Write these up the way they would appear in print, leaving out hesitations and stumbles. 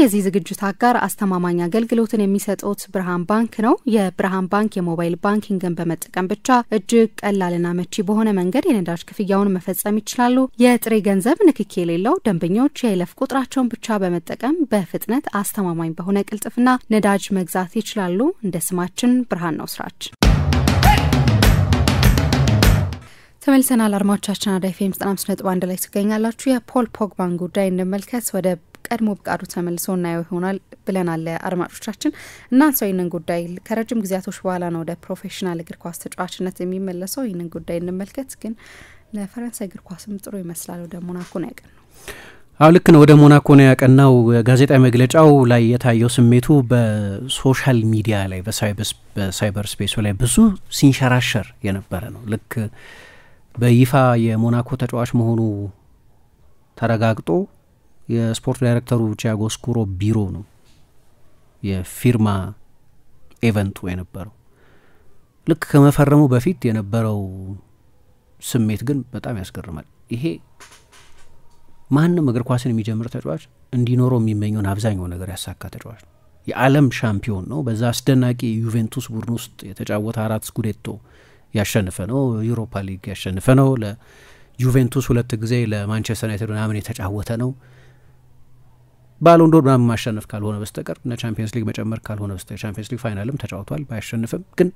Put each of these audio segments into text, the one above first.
የዚህ ዝግጅት አጋር አስተማማኝ አገልግሎትን የሚሰጡት ብርሃን ባንክ ነው። የብርሃን ባንክ የሞባይል ባንኪንግን በመጠቀም ብቻ እጅግ ቀላልና መቺ በሆነ መንገድ የነዳጅ ክፍያውን መፈጸም ይችላሉ። የጥሬ ገንዘብ ንክኪ የሌለው ደንበኞች የይለፍ ቁጥራቸውን ብቻ በመጠቀም በፍጥነት አስተማማኝ በሆነ ቅልጥፍና ነዳጅ መግዛት ይችላሉ። እንደ ስማችን ብርሃን ነው ስራችን። ተመልሰናል አድማጮቻችን አራዳ ኤፍኤም 95.1 ላይ ትገኛላችሁ። የፖል ፖግባን ጉዳይ እንመልከት። ወደ ቀድሞ ብቃቱ ተመልሶና ይሆናል ብለናል አድማጮቻችን። እናንተው ይህንን ጉዳይ ከረጅም ጊዜያቶች በኋላ ነው ወደ ፕሮፌሽናል እግር ኳስ ተጫዋችነት የሚመለሰው። ይህንን ጉዳይ እንመልከት። ግን ለፈረንሳይ እግር ኳስም ጥሩ ይመስላል። ወደ ሞናኮ ነው ያቀናው። ልክ ነው፣ ወደ ሞናኮ ነው ያቀናው። ጋዜጣዊ መግለጫው ላይ የታየው ስሜቱ በሶሻል ሚዲያ ላይ በሳይበር ስፔሱ ላይ ብዙ ሲንሸራሸር የነበረ ነው። ልክ በይፋ የሞናኮ ተጫዋች መሆኑ ተረጋግጦ የስፖርት ዳይሬክተሩ ቲያጎ ስኩሮ ቢሮ ነው የፊርማ ኢቨንቱ የነበረው። ልክ ከመፈረሙ በፊት የነበረው ስሜት ግን በጣም ያስገርማል። ይሄ ማንም እግር ኳስን የሚጀምር ተጫዋች እንዲኖረው የሚመኘውን አብዛኛው ነገር ያሳካ ተጫዋች ነው። የዓለም ሻምፒዮን ነው። በዛ አስደናቂ ዩቬንቱስ ቡድን ውስጥ የተጫወተ 4 ስኩዴቶ ያሸነፈ ነው። ዩሮፓ ሊግ ያሸነፈ ነው። ለዩቬንቱስ 2 ጊዜ ለማንቸስተር ዩናይትድ ምናምን የተጫወተ ነው። ባሎን ዶር ምናምን ማሸነፍ ካልሆነ በስተቀር እና ቻምፒየንስ ሊግ መጨመር ካልሆነ በስተቀር ቻምፒየንስ ሊግ ፋይናልም ተጫውቷል ባያሸንፍም። ግን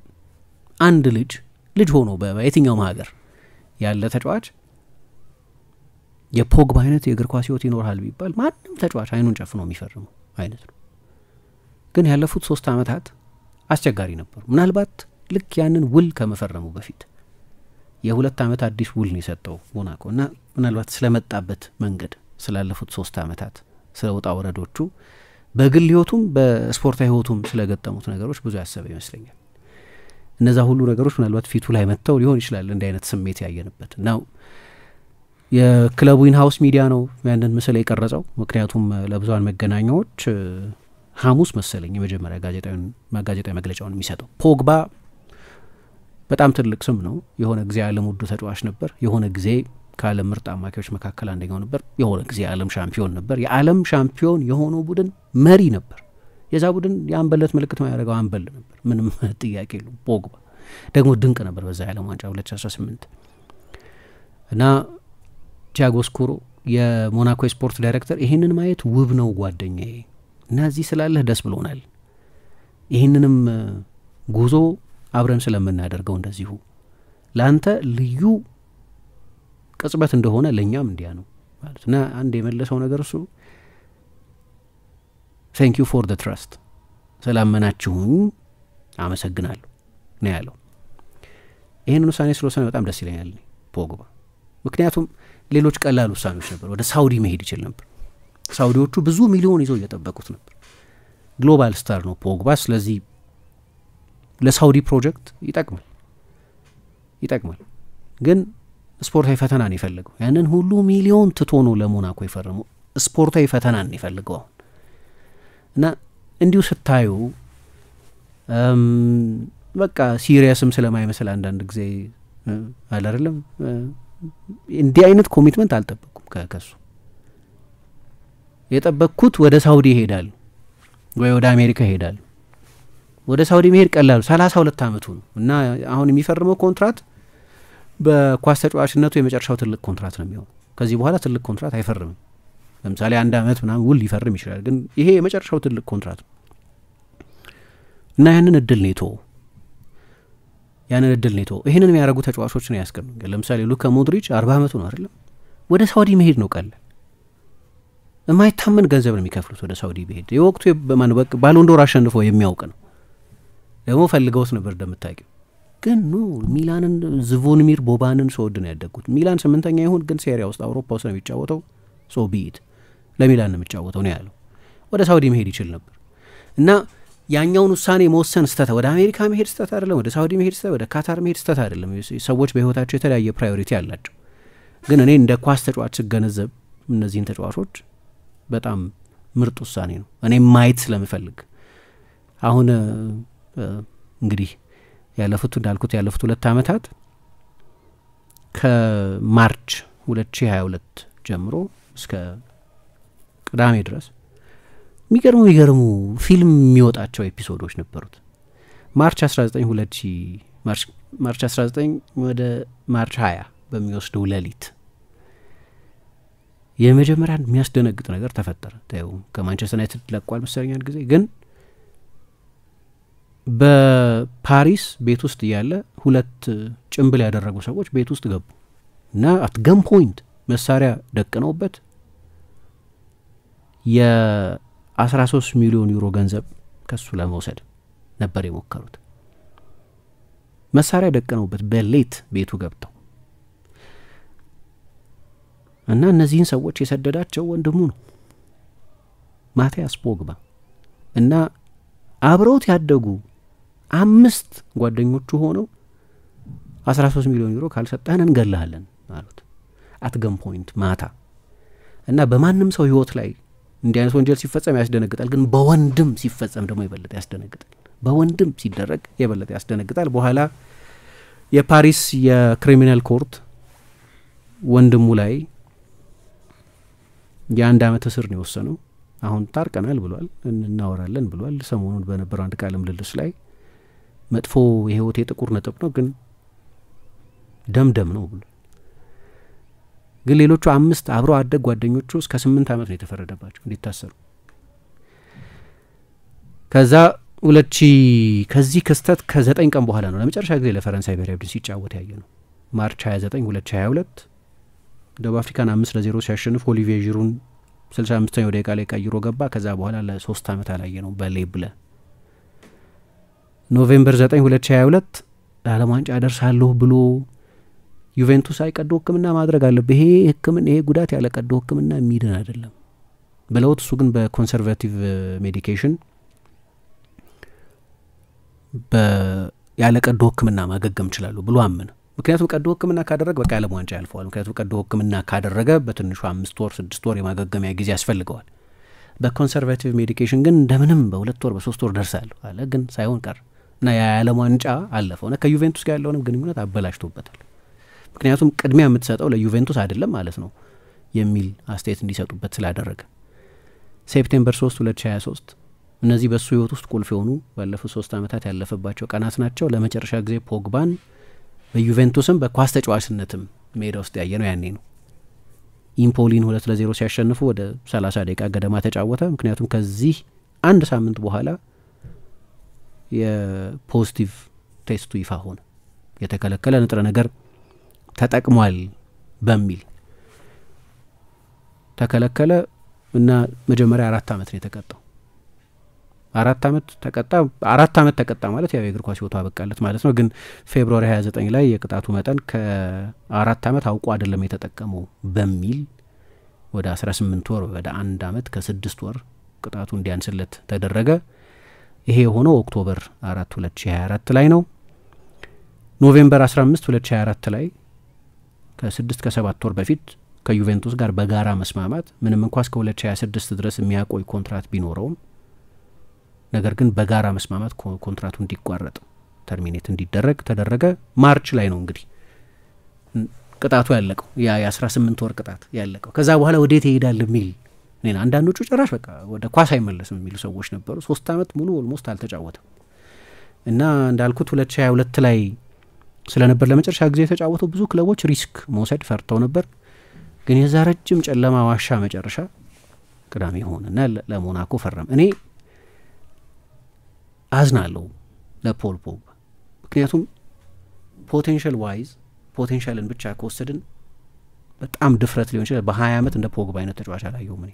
አንድ ልጅ ሆኖ በየትኛውም ሀገር ያለ ተጫዋች የፖግባ አይነት የእግር ኳስ ህይወት ይኖርሃል ቢባል ማንም ተጫዋች አይኑን ጨፍኖ የሚፈርመው አይነት ነው። ግን ያለፉት 3 አመታት አስቸጋሪ ነበሩ። ምናልባት ልክ ያንን ውል ከመፈረሙ በፊት የ2 አመት አዲስ ውል ነው የሰጠው ሞናኮ እና ምናልባት ስለመጣበት መንገድ ስላለፉት 3 አመታት ስለወጣ ወረዶቹ በግል ህይወቱም በስፖርታዊ ህይወቱም ስለገጠሙት ነገሮች ብዙ ያሰበ ይመስለኛል። እነዛ ሁሉ ነገሮች ምናልባት ፊቱ ላይ መጥተው ሊሆን ይችላል እንደ አይነት ስሜት ያየንበት ነው። የክለቡ ኢንሃውስ ሚዲያ ነው ያንን ምስል የቀረጸው። ምክንያቱም ለብዙሃን መገናኛዎች ሐሙስ መሰለኝ የመጀመሪያ ጋዜጣዊ መግለጫውን የሚሰጠው። ፖግባ በጣም ትልቅ ስም ነው። የሆነ ጊዜ ዓለም ውዱ ተጫዋች ነበር። የሆነ ጊዜ ከዓለም ምርጥ አማካዮች መካከል አንደኛው ነበር። የሆነ ጊዜ ዓለም ሻምፒዮን ነበር። የዓለም ሻምፒዮን የሆነው ቡድን መሪ ነበር። የዛ ቡድን የአንበለት ምልክት ማያደርገው አንበል ነበር። ምንም ጥያቄ የለውም። ፖግባ ደግሞ ድንቅ ነበር በዛ የዓለም ዋንጫ 2018 እና ቲያጎ ስኩሮ የሞናኮ ስፖርት ዳይሬክተር ይሄንን ማየት ውብ ነው ጓደኛዬ እና እዚህ ስላለህ ደስ ብሎናል። ይሄንንም ጉዞ አብረን ስለምናደርገው እንደዚሁ ላንተ ልዩ ቅጽበት እንደሆነ ለኛም እንዲያ ነው ማለት እና አንድ የመለሰው ነገር እሱ thank you for the trust ሰላምናችሁኝ አመሰግናለሁ ነው ያለው። ይሄንን ውሳኔ ስለወሰነ በጣም ደስ ይለኛል ፖግባ። ምክንያቱም ሌሎች ቀላል ውሳኔዎች ነበር። ወደ ሳውዲ መሄድ ይችላል ነበር። ሳውዲዎቹ ብዙ ሚሊዮን ይዘው እየጠበቁት ነበር። ግሎባል ስታር ነው ፖግባ። ስለዚህ ለሳውዲ ፕሮጀክት ይጠቅማል። ግን ስፖርታዊ ፈተና ነው የፈለገው። ያንን ሁሉ ሚሊዮን ትቶ ነው ለሞናኮ የፈረመው። ስፖርታዊ ፈተና ነው የፈለገው እና እንዲሁ ስታዩ በቃ ሲሪየስም ስለማይመስል አንዳንድ ጊዜ አለ አይደለም እንዲህ አይነት ኮሚትመንት አልጠበቅኩም ከሱ። የጠበቅኩት ወደ ሳውዲ ይሄዳል ወይ ወደ አሜሪካ ይሄዳል። ወደ ሳውዲ መሄድ ቀላል 32 አመቱ ነው እና አሁን የሚፈርመው ኮንትራት በኳስ ተጫዋችነቱ የመጨረሻው ትልቅ ኮንትራት ነው የሚሆነው። ከዚህ በኋላ ትልቅ ኮንትራት አይፈርምም። ለምሳሌ 1 አመት ምናምን ውል ሊፈርም ይችላል። ግን ይሄ የመጨረሻው ትልቅ ኮንትራት ነው እና ያንን እድል ነው ይሄንን የሚያደርጉ ተጫዋቾች ነው ያስቀምጡ። ለምሳሌ ሉካ ሞድሪች 40 አመቱ ነው አይደለም። ወደ ሳውዲ መሄድ ነው ቀላል። የማይታመን ገንዘብ ነው የሚከፍሉት ወደ ሳውዲ መሄድ። የወቅቱ ባሎን ዶር አሸንፎ የሚያውቅ ነው። ደግሞ ፈልገውት ነበር እንደምታውቂው። ግን ሚላንን ዝቮንሚር ቦባንን ሰውድ ነው ያደጉት። ሚላን 8ኛ ይሁን ግን ሴሪያ ውስጥ አውሮፓ ውስጥ ነው የሚጫወተው። ቢት ለሚላን ነው የሚጫወተው ነው ያለው። ወደ ሳውዲ መሄድ ይችል ነበር እና ያኛውን ውሳኔ መወሰን ስተታ ወደ አሜሪካ መሄድ ስተታ አይደለም፣ ወደ ሳውዲ መሄድ ስተታ፣ ወደ ካታር መሄድ ስተታ አይደለም። ሰዎች በህይወታቸው የተለያየ ፕራዮሪቲ አላቸው። ግን እኔ እንደ ኳስ ተጫዋች ስገነዘብ እነዚህን ተጫዋቾች በጣም ምርጥ ውሳኔ ነው እኔ ማየት ስለምፈልግ። አሁን እንግዲህ ያለፉት 2 አመታት ከማርች 2022 ጀምሮ እስከ ቅዳሜ ድረስ የሚገርሙ ፊልም የሚወጣቸው ኤፒሶዶች ነበሩት። ማርች 19 ማርች 19 ወደ ማርች 20 በሚወስደው ሌሊት የመጀመሪያ የሚያስደነግጥ ነገር ተፈጠረ። ታየው ከማንቸስተር ዩናይትድ ለቋል መሰለኝ አንድ ጊዜ። ግን በፓሪስ ቤት ውስጥ ያለ ሁለት ጭምብል ያደረጉ ሰዎች ቤት ውስጥ ገቡ እና አት ገም ፖይንት መሳሪያ ደቅነውበት የ13 ሚሊዮን ዩሮ ገንዘብ ከሱ ለመውሰድ ነበር የሞከሩት። መሳሪያ ደቅነውበት በሌት ቤቱ ገብተው እና እነዚህን ሰዎች የሰደዳቸው ወንድሙ ነው ማቲያስ ፖግባ እና አብረውት ያደጉ 5 ጓደኞቹ ሆነው 13 ሚሊዮን ዩሮ ካልሰጠን እንገላለን አሉት አትገም ፖይንት ማታ። እና በማንም ሰው ህይወት ላይ እንዲህ አይነት ወንጀል ሲፈጸም ያስደነግጣል፣ ግን በወንድም ሲፈጸም ደግሞ የበለጠ ያስደነግጣል። በወንድም ሲደረግ የበለጠ ያስደነግጣል። በኋላ የፓሪስ የክሪሚናል ኮርት ወንድሙ ላይ የ1 ዓመት እስር ነው የወሰነው። አሁን ታርቀናል ብሏል፣ እናወራለን ብሏል። ሰሞኑን በነበረው አንድ ቃለ ምልልስ ላይ መጥፎ የህይወቴ ጥቁር ነጥብ ነው ግን ደምደም ነው ብሏል። ግን ሌሎቹ 5 አብረው አደግ ጓደኞቹ እስከ 8 ዓመት ነው የተፈረደባቸው እንዲታሰሩ። ከዛ ከዚህ ክስተት ከ9 ቀን በኋላ ነው ለመጨረሻ ጊዜ ለፈረንሳይ ብሔራዊ ቡድን ሲጫወት ያየ ነው። ማርች 29 2022 ደቡብ አፍሪካን 5-0 ሲያሸንፍ ኦሊቪዬ ዢሩን 65ኛው ደቂቃ ላይ ቀይሮ ገባ። ከዛ በኋላ ለ3 ዓመት አላየ ነው በሌብለ። ኖቬምበር 9 2022 ለዓለም ዋንጫ ደርሳለሁ ብሎ ዩቬንቱስ ቀዶ ሕክምና ማድረግ አለበት፣ ይሄ ጉዳት ያለ ቀዶ ሕክምና የሚድን አይደለም ብለውት እሱ ግን በኮንሰርቫቲቭ ሜዲኬሽን ያለ ቀዶ ሕክምና ማገገም ይችላሉ ብሎ አመነ። ምክንያቱም ቀዶ ሕክምና ካደረገ በቃ ዓለም ዋንጫ ያልፈዋል። ምክንያቱም ቀዶ ሕክምና ካደረገ በትንሹ 5 ወር 6 ወር የማገገሚያ ጊዜ ያስፈልገዋል። በኮንሰርቫቲቭ ሜዲኬሽን ግን እንደምንም በ2 ወር በ3 ወር ደርሳለሁ አለ። ግን ሳይሆን ቀር እና የዓለም ዋንጫ አለፈውና ከዩቬንቱስ ጋር ያለውንም ግንኙነት አበላሽቶበታል። ምክንያቱም ቅድሚያ የምትሰጠው ለዩቬንቱስ አይደለም ማለት ነው የሚል አስተያየት እንዲሰጡበት ስላደረገ ሴፕቴምበር 3 2023 እነዚህ በሱ ህይወት ውስጥ ቁልፍ የሆኑ ባለፉት 3 ዓመታት ያለፈባቸው ቀናት ናቸው። ለመጨረሻ ጊዜ ፖግባን በዩቬንቱስም በኳስ ተጫዋችነትም ሜዳ ውስጥ ያየ ነው ያኔ ነው። ኢምፖሊን 2-0 ሲያሸንፉ ወደ 30 ደቂቃ ገደማ ተጫወተ። ምክንያቱም ከዚህ 1 ሳምንት በኋላ የፖዚቲቭ ቴስቱ ይፋ ሆነ። የተከለከለ ንጥረ ነገር ተጠቅሟል በሚል ተከለከለ እና መጀመሪያ 4 ዓመት ነው የተቀጣው። 4 ዓመት ተቀጣ ማለት ያው የእግር ኳስ ህይወቱ አበቃለት ማለት ነው። ግን ፌብሩዋሪ 29 ላይ የቅጣቱ መጠን ከ4 ዓመት አውቆ አይደለም የተጠቀመው በሚል ወደ 18 ወር ወደ 1 ዓመት ከ6 ወር ቅጣቱ እንዲያንስለት ተደረገ። ይሄ የሆነው ኦክቶበር 4 2024 ላይ ነው። ኖቬምበር 15 2024 ላይ ከ6 ከ7 ወር በፊት ከዩቬንቱስ ጋር በጋራ መስማማት ምንም እንኳን እስከ 2026 ድረስ የሚያቆይ ኮንትራት ቢኖረውም ነገር ግን በጋራ መስማማት ኮንትራቱ እንዲቋረጥ ተርሚኔት እንዲደረግ ተደረገ። ማርች ላይ ነው እንግዲህ ቅጣቱ ያለቀው የ18 ወር ቅጣት ያለቀው። ከዛ በኋላ ወዴት ይሄዳል የሚል አንዳንዶቹ ጭራሽ በቃ ወደ ኳስ አይመለስም የሚሉ ሰዎች ነበሩ። 3 ዓመት ሙሉ ኦልሞስት አልተጫወተም እና እንዳልኩት 2022 ላይ ስለነበር ለመጨረሻ ጊዜ የተጫወተው ብዙ ክለቦች ሪስክ መውሰድ ፈርተው ነበር። ግን የዛ ረጅም ጨለማ ዋሻ መጨረሻ ቅዳሜ ሆነና ለሞናኮ ፈረመ። እኔ አዝናለሁ ለፖል ፖግባ፣ ምክንያቱም ፖቴንሻል ዋይዝ ፖቴንሻልን ብቻ ከወሰድን በጣም ድፍረት ሊሆን ይችላል። በ20 ዓመት እንደ ፖግባ አይነት ተጫዋች አላየሁም እኔ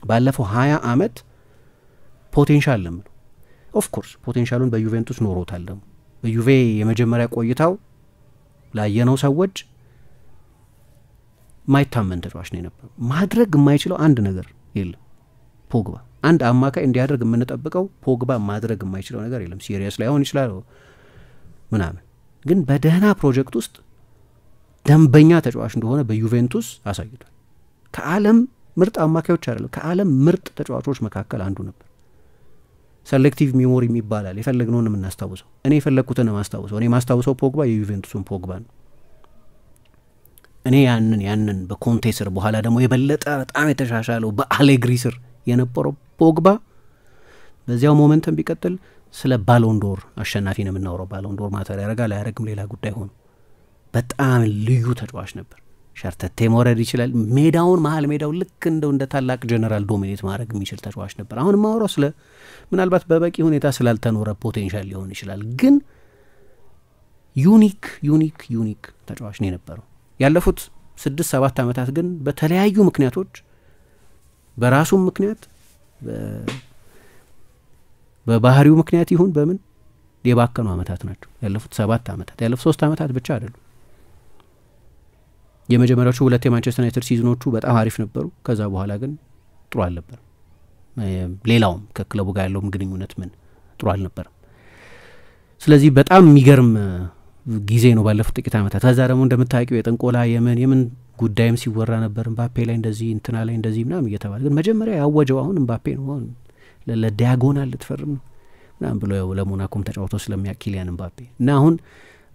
ባለፈው 20 ዓመት ፖቴንሻል ለምን ኦፍ ኮርስ ፖቴንሻሉን በዩቬንቱስ ኖሮታል። ደግሞ በዩቬ የመጀመሪያ ቆይታው ላየነው ሰዎች ማይታመን ተጫዋች ነው የነበረው። ማድረግ የማይችለው አንድ ነገር የለም ፖግባ። አንድ አማካይ እንዲያደርግ የምንጠብቀው ፖግባ ማድረግ የማይችለው ነገር የለም። ሲሪየስ ላይሆን ይችላል ምናምን፣ ግን በደህና ፕሮጀክት ውስጥ ደንበኛ ተጫዋች እንደሆነ በዩቬንቱስ አሳይቷል። ከዓለም ምርጥ አማካዮች አይደለም ከዓለም ምርጥ ተጫዋቾች መካከል አንዱ ነበር። ሴሌክቲቭ ሚሞሪ ይባላል። የፈለግነውን የምናስታውሰው። እኔ የፈለግኩትን ማስታውሰው እኔ ማስታውሰው ፖግባ የዩቬንቱስን ፖግባ ነው። እኔ ያንን በኮንቴ ስር በኋላ ደግሞ የበለጠ በጣም የተሻሻለው በአሌግሪ ስር የነበረው ፖግባ በዚያው ሞመንተም ቢቀጥል ስለ ባሎንዶር አሸናፊ ነው የምናወራው። ባሎንዶር ማተር ያደርጋል አያደርግም ሌላ ጉዳይ ሆኖ በጣም ልዩ ተጫዋች ነበር። ሸርተቴ መውረድ ይችላል። ሜዳውን መሀል ሜዳው ልክ እንደ ታላቅ ጀነራል ዶሚኔት ማድረግ የሚችል ተጫዋች ነበር። አሁን ማውራው ስለ ምናልባት በበቂ ሁኔታ ስላልተኖረ ፖቴንሻል ሊሆን ይችላል፣ ግን ዩኒክ ተጫዋች ነው የነበረው። ያለፉት 6-7 ዓመታት ግን በተለያዩ ምክንያቶች በራሱም ምክንያት በባህሪው ምክንያት ይሁን በምን የባከኑ ዓመታት ናቸው ያለፉት 7 ዓመታት። ያለፉት 3 ዓመታት ብቻ አይደሉም። የመጀመሪያዎቹ 2 የማንቸስተር ዩናይትድ ሲዝኖቹ በጣም አሪፍ ነበሩ። ከዛ በኋላ ግን ጥሩ አልነበረም። ሌላውም ከክለቡ ጋር ያለውም ግንኙነት ምን ጥሩ አልነበረም። ስለዚህ በጣም የሚገርም ጊዜ ነው ባለፉት ጥቂት ዓመታት። ከዛ ደግሞ እንደምታውቂው የጥንቆላ የምን ጉዳይም ሲወራ ነበር። ምባፔ ላይ እንደዚህ እንትና ላይ እንደዚህ ምናምን እየተባለ ግን መጀመሪያ ያወጀው አሁን ምባፔ ነው። አሁን ለዲያጎናል ልትፈርም ነው ምናምን ብሎ ለሞናኮም ተጫውቶ ስለሚያውቅ ኪሊያን ምባፔ እና አሁን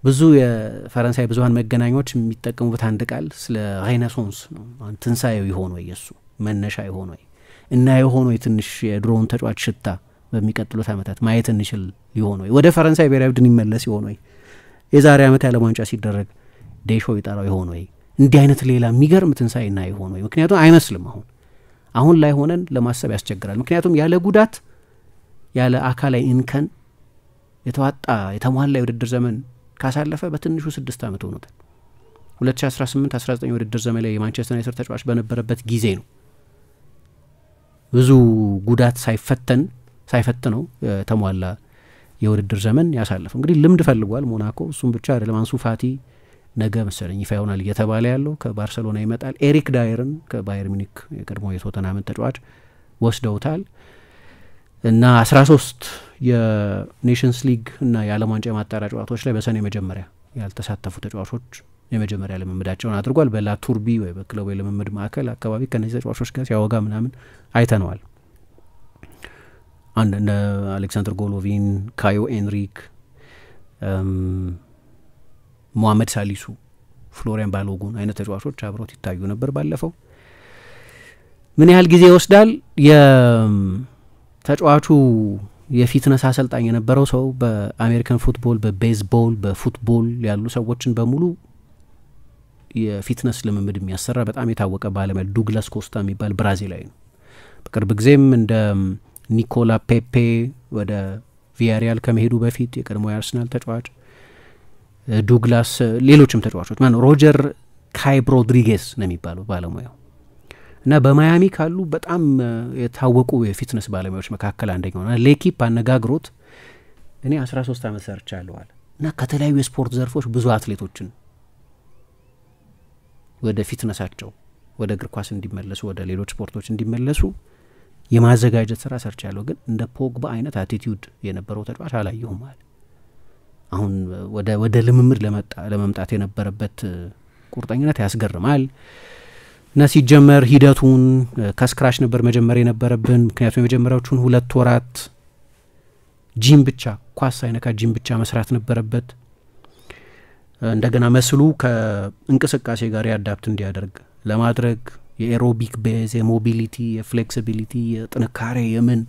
ብዙ የፈረንሳይ ብዙሃን መገናኛዎች የሚጠቀሙበት አንድ ቃል ስለ ሬኔሳንስ ነው። ትንሳኤው ይሆን ወይ የሱ መነሻ ይሆን ወይ እና የሆነ ትንሽ የድሮውን ተጫዋች ሽታ በሚቀጥሉት ዓመታት ማየት እንችል ይሆን ወይ ወደ ፈረንሳይ ብሔራዊ ቡድን ይመለስ ይሆን ወይ የዛሬ ዓመት ያለ ዋንጫ ሲደረግ ዴሾ ይጠራው ይሆን ወይ እንዲህ አይነት ሌላ የሚገርም ትንሳኤና ይሆን ወይ? ምክንያቱም አይመስልም። አሁን ላይ ሆነን ለማሰብ ያስቸግራል። ምክንያቱም ያለ ጉዳት ያለ አካላዊ እንከን የተሟላ የውድድር ዘመን ካሳለፈ በትንሹ 6 ዓመት ሆኖታል። 2018-19 የውድድር ዘመን ላይ የማንቸስተር ዩናይትድ ተጫዋች በነበረበት ጊዜ ነው ብዙ ጉዳት ሳይፈትነው የተሟላ የውድድር ዘመን ያሳለፈው። እንግዲህ ልምድ ፈልጓል ሞናኮ። እሱም ብቻ አይደለም። አንሱ ፋቲ ነገ መሰለኝ ይፋ ይሆናል እየተባለ ያለው ከባርሰሎና ይመጣል። ኤሪክ ዳየርን ከባየር ሚኒክ የቀድሞ የቶተንሃም ተጫዋች ወስደውታል እና 13 የኔሽንስ ሊግ እና የዓለም ዋንጫ የማጣሪያ ጨዋታዎች ላይ በሰኔ መጀመሪያ ያልተሳተፉ ተጫዋቾች የመጀመሪያ ልምምዳቸውን አድርጓል። በላቱርቢ ወይ በክለቡ የልምምድ ማዕከል አካባቢ ከነዚህ ተጫዋቾች ጋር ሲያወጋ ምናምን አይተነዋል። እነ አሌክሳንደር ጎሎቪን፣ ካዮ ኤንሪክ፣ ሞሐመድ ሳሊሱ፣ ፍሎሪያን ባሎጉን አይነት ተጫዋቾች አብሮት ይታዩ ነበር። ባለፈው ምን ያህል ጊዜ ይወስዳል? የተጫዋቹ የፊትነስ አሰልጣኝ የነበረው ሰው በአሜሪካን ፉትቦል፣ በቤዝቦል፣ በፉትቦል ያሉ ሰዎችን በሙሉ የፊትነስ ልምምድ የሚያሰራ በጣም የታወቀ ባለሙያ ዱግላስ ኮስታ የሚባል ብራዚላዊ ነው። በቅርብ ጊዜም እንደ ኒኮላ ፔፔ ወደ ቪያሪያል ከመሄዱ በፊት የቀድሞ የአርሰናል ተጫዋች ዱግላስ፣ ሌሎችም ተጫዋቾች ሮጀር ካይብ ሮድሪጌስ ነው የሚባለው ባለሙያው እና በማያሚ ካሉ በጣም የታወቁ የፊትነስ ባለሙያዎች መካከል አንደኛው ነው። ሌኪፕ አነጋግሮት እኔ 13 ዓመት ሰርቻለሁ አለ እና ከተለያዩ የስፖርት ዘርፎች ብዙ አትሌቶችን ወደ ፊትነሳቸው ወደ እግር ኳስ እንዲመለሱ ወደ ሌሎች ስፖርቶች እንዲመለሱ የማዘጋጀት ስራ ሰርቻለሁ፣ ግን እንደ ፖግባ አይነት አቲቲዩድ የነበረው ተጫዋች አላየሁም አለ። አሁን ወደ ልምምድ ለመምጣት የነበረበት ቁርጠኝነት ያስገርማል። እና ሲጀመር ሂደቱን ከስክራች ነበር መጀመር የነበረብን። ምክንያቱም የመጀመሪያዎቹን 2 ወራት ጂም ብቻ ኳስ ሳይነካ ጂም ብቻ መስራት ነበረበት። እንደገና መስሉ ከእንቅስቃሴ ጋር ያዳፕት እንዲያደርግ ለማድረግ የኤሮቢክ ቤዝ፣ የሞቢሊቲ፣ የፍሌክሲቢሊቲ፣ የጥንካሬ የምን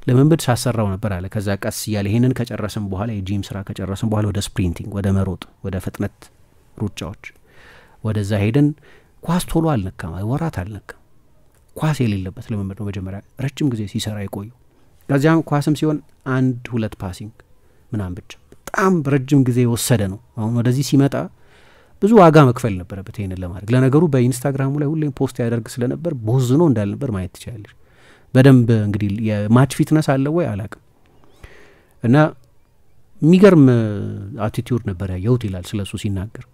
ልምምድ ሳሰራው ነበር አለ። ከዛ ቀስ እያለ ይሄንን ከጨረስን በኋላ የጂም ስራ ከጨረስን በኋላ ወደ ስፕሪንቲንግ፣ ወደ መሮጥ፣ ወደ ፍጥነት ሩጫዎች ወደዛ ሄደን ኳስ ቶሎ አልነካም፣ ወራት አልነካም። ኳስ የሌለበት ልምምድ ነው መጀመሪያ ረጅም ጊዜ ሲሰራ የቆየው። ከዚያም ኳስም ሲሆን 1-2 ፓሲንግ ምናምን ብቻ በጣም ረጅም ጊዜ የወሰደ ነው። አሁን ወደዚህ ሲመጣ ብዙ ዋጋ መክፈል ነበረበት ይሄንን ለማድረግ። ለነገሩ በኢንስታግራሙ ላይ ሁሌም ፖስት ያደርግ ስለነበር ቦዝኖ እንዳልነበር ማየት ትችላለች። በደንብ እንግዲህ የማች ፊትነስ አለ ወይ አላቅም እና የሚገርም አቲቲዩድ ነበር ያየሁት ይላል ስለሱ ሲናገር።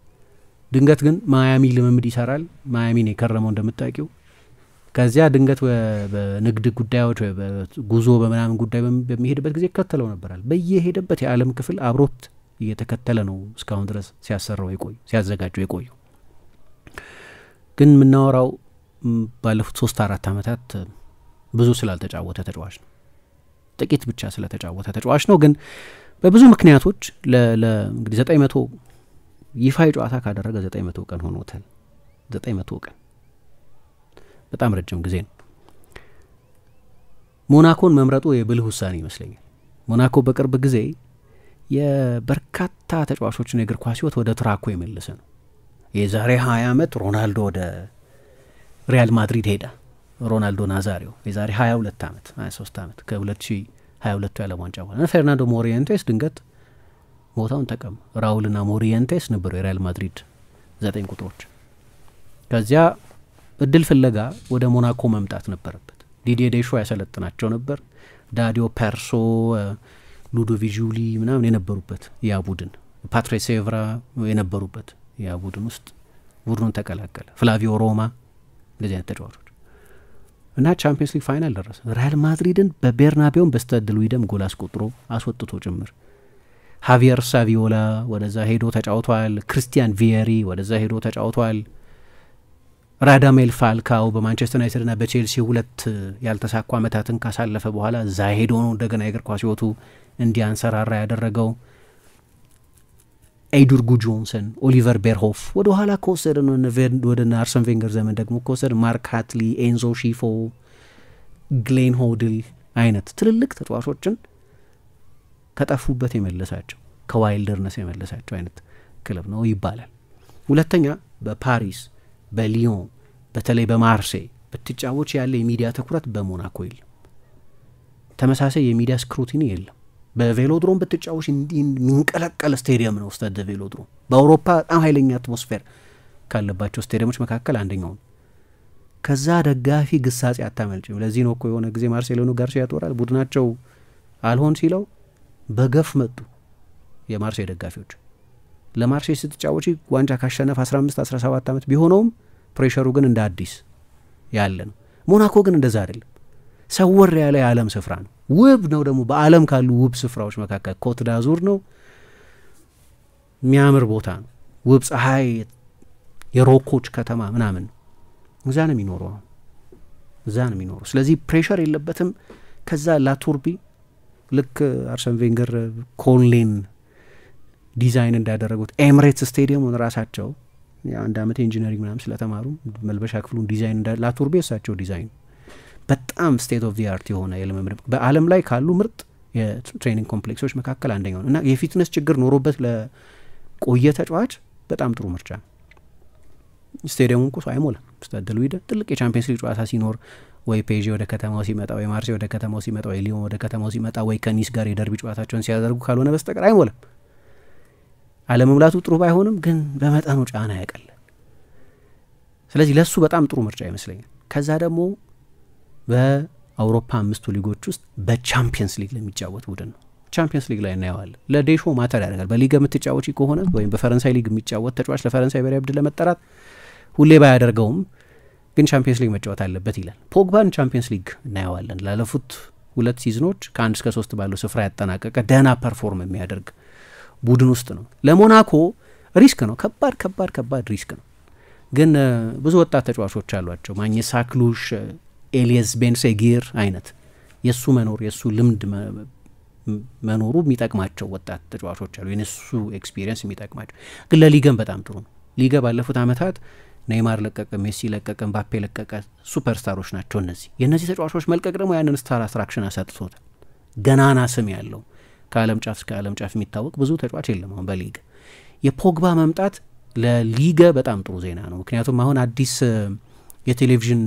ድንገት ግን ማያሚ ልምምድ ይሰራል። ማያሚን የከረመው እንደምታውቂው። ከዚያ ድንገት በንግድ ጉዳዮች በጉዞ በምናምን ጉዳይ በሚሄድበት ጊዜ ይከተለው ነበራል። በየሄደበት የዓለም ክፍል አብሮት እየተከተለ ነው እስካሁን ድረስ ሲያዘጋጀው የቆየው። ግን የምናወራው ባለፉት 3-4 ዓመታት ብዙ ስላልተጫወተ ተጫዋች ነው። ጥቂት ብቻ ስለተጫወተ ተጫዋች ነው። ግን በብዙ ምክንያቶች እንግዲህ 900 ይፋዊ ጨዋታ ካደረገ 900 ቀን ሆኖታል። 900 ቀን በጣም ረጅም ጊዜ ነው። ሞናኮን መምረጡ የብልህ ውሳኔ ይመስለኛል። ሞናኮ በቅርብ ጊዜ የበርካታ ተጫዋቾችን የእግር ኳስ ህይወት ወደ ትራኮ የመለሰ ነው። የዛሬ 20 ዓመት ሮናልዶ ወደ ሪያል ማድሪድ ሄደ። ሮናልዶ ናዛሪዮ የዛሬ 22 ዓመት 23 ዓመት ከ2022 የዓለም ዋንጫ በኋላ ፈርናንዶ ሞሪየንቴስ ድንገት ቦታውን ተቀማ። ራውልና ሞሪየንቴስ ነበሩ የሪያል ማድሪድ 9 ቁጥሮች። ከዚያ እድል ፍለጋ ወደ ሞናኮ መምጣት ነበረበት። ዲዲዬ ዴሾ ያሰለጥናቸው ነበር። ዳዲዮ ፐርሶ፣ ሉዶቪክ ጁሊ ምናምን የነበሩበት ያ ቡድን፣ ፓትሪስ ኤቭራ የነበሩበት ያ ቡድን ውስጥ ቡድኑን ተቀላቀለ። ፍላቪዮ ሮማ እንደዚህ አይነት ተጫዋቾች እና ቻምፒየንስ ሊግ ፋይናል ደረሰ። ሪያል ማድሪድን በቤርናቤውን በስታድ ሉዊደም ጎል አስቆጥሮ አስወጥቶ ጭምር። ሃቪየር ሳቪዮላ ወደዛ ሄዶ ተጫውቷል። ክሪስቲያን ቪየሪ ወደዛ ሄዶ ተጫውቷል። ራዳሜል ፋልካው በማንቸስተር ዩናይትድ ና በቼልሲ 2 ያልተሳኩ አመታትን ካሳለፈ በኋላ እዛ ሄዶ ነው እንደገና የእግር ኳስ ህይወቱ እንዲያንሰራራ ያደረገው። ኤዱር ጉጆንሰን፣ ኦሊቨር ቤርሆፍ ወደ ኋላ ከወሰደ ነው ወደ አርሰን ቬንገር ዘመን ደግሞ ከወሰደ ማርክ ሃትሊ፣ ኤንዞ ሺፎ፣ ግሌን ሆድል አይነት ትልልቅ ተጫዋቾችን ከጠፉበት የመለሳቸው ከዋይልደርነስ የመለሳቸው አይነት ክለብ ነው ይባላል። ሁለተኛ በፓሪስ በሊዮን በተለይ በማርሴይ በትጫወች ያለ የሚዲያ ትኩረት በሞናኮ የለም። ተመሳሳይ የሚዲያ ስክሩቲኒ የለም። በቬሎድሮም በትጫወች የሚንቀለቀል ስቴዲየም ነው ስታድ ቬሎድሮም። በአውሮፓ በጣም ኃይለኛ አትሞስፌር ካለባቸው ስቴዲየሞች መካከል አንደኛው ነው። ከዛ ደጋፊ ግሳጼ አታመልጭም። ለዚህ ነው እኮ የሆነ ጊዜ ማርሴሎኑ ጋርሲያ ያጦራል ቡድናቸው አልሆን ሲለው በገፍ መጡ የማርሴይ ደጋፊዎች። ለማርሴይ ስትጫወቺ ዋንጫ ካሸነፈ 15-17 ዓመት ቢሆነውም ፕሬሸሩ ግን እንደ አዲስ ያለ ነው። ሞናኮ ግን እንደዛ አይደለም። ሰወር ያለ የዓለም ስፍራ ነው። ውብ ነው ደግሞ በዓለም ካሉ ውብ ስፍራዎች መካከል ኮት ዳዙር ነው። የሚያምር ቦታ ነው። ውብ ፀሐይ የሮኮች ከተማ ምናምን ነው። እዛ ነው የሚኖረው። ስለዚህ ፕሬሸር የለበትም። ከዛ ላቱርቢ ልክ አርሰን ቬንገር ኮንሌን ዲዛይን እንዳደረጉት ኤምሬትስ ስቴዲየሙን ራሳቸው የአንድ ዓመት ኢንጂነሪንግ ምናምን ስለተማሩ መልበሻ ክፍሉን ዲዛይን ላቱርቢ እሳቸው ዲዛይን በጣም ስቴት ኦፍ ዲ አርት የሆነ የልምምድ በዓለም ላይ ካሉ ምርጥ የትሬኒንግ ኮምፕሌክሶች መካከል አንደኛው ነው እና የፊትነስ ችግር ኖሮበት ለቆየ ተጫዋች በጣም ጥሩ ምርጫ ነው። ስቴዲየሙን እኮ አይሞላም። ስታድ ሉዊደን ትልቅ የቻምፒየንስ ሊግ ጨዋታ ሲኖር ወይ ፔዤ ወደ ከተማው ሲመጣ ወይ ማርሴይ ወደ ከተማው ሲመጣ ወይ ሊዮን ወደ ከተማው ሲመጣ ወይ ከኒስ ጋር የደርቢ ጨዋታቸውን ሲያደርጉ ካልሆነ በስተቀር አይሞላም። አለመሙላቱ ጥሩ ባይሆንም ግን በመጠኑ ጫና ያቀላል። ስለዚህ ለሱ በጣም ጥሩ ምርጫ ይመስለኛል። ከዛ ደግሞ በአውሮፓ 5 ሊጎች ውስጥ በቻምፒየንስ ሊግ ለሚጫወት ቡድን ነው። ቻምፒየንስ ሊግ ላይ እናየዋለን። ለዴሾ ማተር ያደርጋል። በሊግ የምትጫወቺ ከሆነ ወይም በፈረንሳይ ሊግ የሚጫወት ተጫዋች ለፈረንሳይ ብሔራዊ ቡድን ለመጠራት ሁሌ ባያደርገውም ግን ቻምፒየንስ ሊግ መጫወት አለበት ይላል። ፖግባን ቻምፒየንስ ሊግ እናየዋለን። ላለፉት 2 ሲዝኖች ከ1 እስከ 3 ባለው ስፍራ ያጠናቀቀ ደህና ፐርፎርም የሚያደርግ ቡድን ውስጥ ነው። ለሞናኮ ሪስክ ነው። ከባድ ሪስክ ነው። ግን ብዙ ወጣት ተጫዋቾች አሏቸው። ማግኘት ሳክሉሽ፣ ኤሊየስ ቤንሴጊር አይነት የሱ መኖር የሱ ልምድ መኖሩ የሚጠቅማቸው ወጣት ተጫዋቾች አሉ። የነሱ ኤክስፒሪየንስ የሚጠቅማቸው ግን ለሊገም በጣም ጥሩ ነው። ሊጋ ባለፉት አመታት ኔይማር ለቀቀ፣ ሜሲ ለቀቀ፣ ምባፔ ለቀቀ፣ ሱፐርስታሮች ናቸው እነዚህ። የነዚህ ተጫዋቾች መልቀቅ ደግሞ ያንን ስታር አትራክሽን አሳጥቶታል። ገናና ስም ያለው ከዓለም ጫፍ እስከ ዓለም ጫፍ የሚታወቅ ብዙ ተጫዋች የለም አሁን በሊጋ። የፖግባ መምጣት ለሊጋ በጣም ጥሩ ዜና ነው። ምክንያቱም አሁን አዲስ የቴሌቪዥን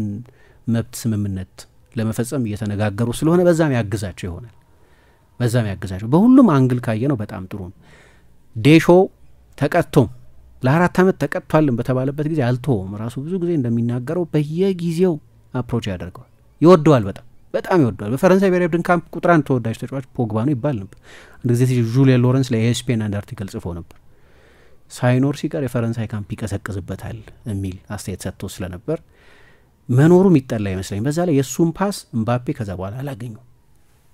መብት ስምምነት ለመፈጸም እየተነጋገሩ ስለሆነ በዛም ያግዛቸው ይሆናል። በሁሉም አንግል ካየ ነው በጣም ጥሩ ነው። ዴሾ ተቀጥቶም ለ4 ዓመት ተቀጥቷልን በተባለበት ጊዜ አልተወም። ራሱ ብዙ ጊዜ እንደሚናገረው በየጊዜው አፕሮች ያደርገዋል። ይወደዋል፣ በጣም ይወደዋል። በፈረንሳይ ብሔራዊ ቡድን ካምፕ ቁጥር 1 ተወዳጅ ተጫዋች ፖግባ ነው ይባል ነበር። አንድ ጊዜ ጁሊያን ሎረንስ ለኤስፔን አንድ አርቲክል ጽፎ ነበር። ሳይኖር ሲቀር የፈረንሳይ ካምፕ ይቀሰቅዝበታል የሚል አስተያየት ሰጥቶ ስለነበር መኖሩ የሚጠላ ይመስለኝ። በዛ ላይ የሱም ፓስ ምባፔ ከዛ በኋላ አላገኘው።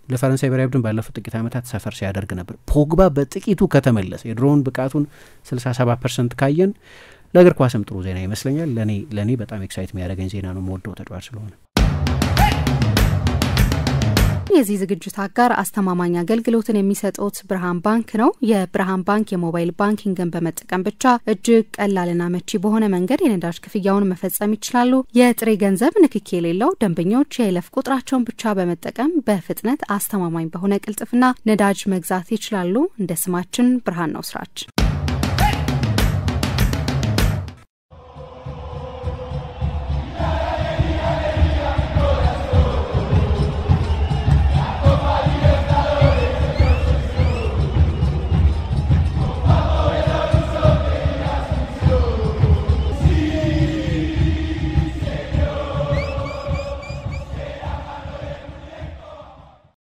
ለፈረንሳይ ብሔራዊ ቡድን ባለፉት ጥቂት ዓመታት ሰፈር ሲያደርግ ነበር። ፖግባ በጥቂቱ ከተመለሰ የድሮውን ብቃቱን 67% ካየን ለእግር ኳስም ጥሩ ዜና ይመስለኛል። ለኔ በጣም ኤክሳይት የሚያደርገኝ ዜና ነው። የምወደው ተጫዋች ስለሆነ የዚህ ዝግጅት አጋር አስተማማኝ አገልግሎትን የሚሰጡት ብርሃን ባንክ ነው። የብርሃን ባንክ የሞባይል ባንኪንግን በመጠቀም ብቻ እጅግ ቀላልና መቺ በሆነ መንገድ የነዳጅ ክፍያውን መፈጸም ይችላሉ። የጥሬ ገንዘብ ንክኪ የሌለው ደንበኞች የይለፍ ቁጥራቸውን ብቻ በመጠቀም በፍጥነት አስተማማኝ በሆነ ቅልጥፍና ነዳጅ መግዛት ይችላሉ። እንደ ስማችን ብርሃን ነው ስራችን።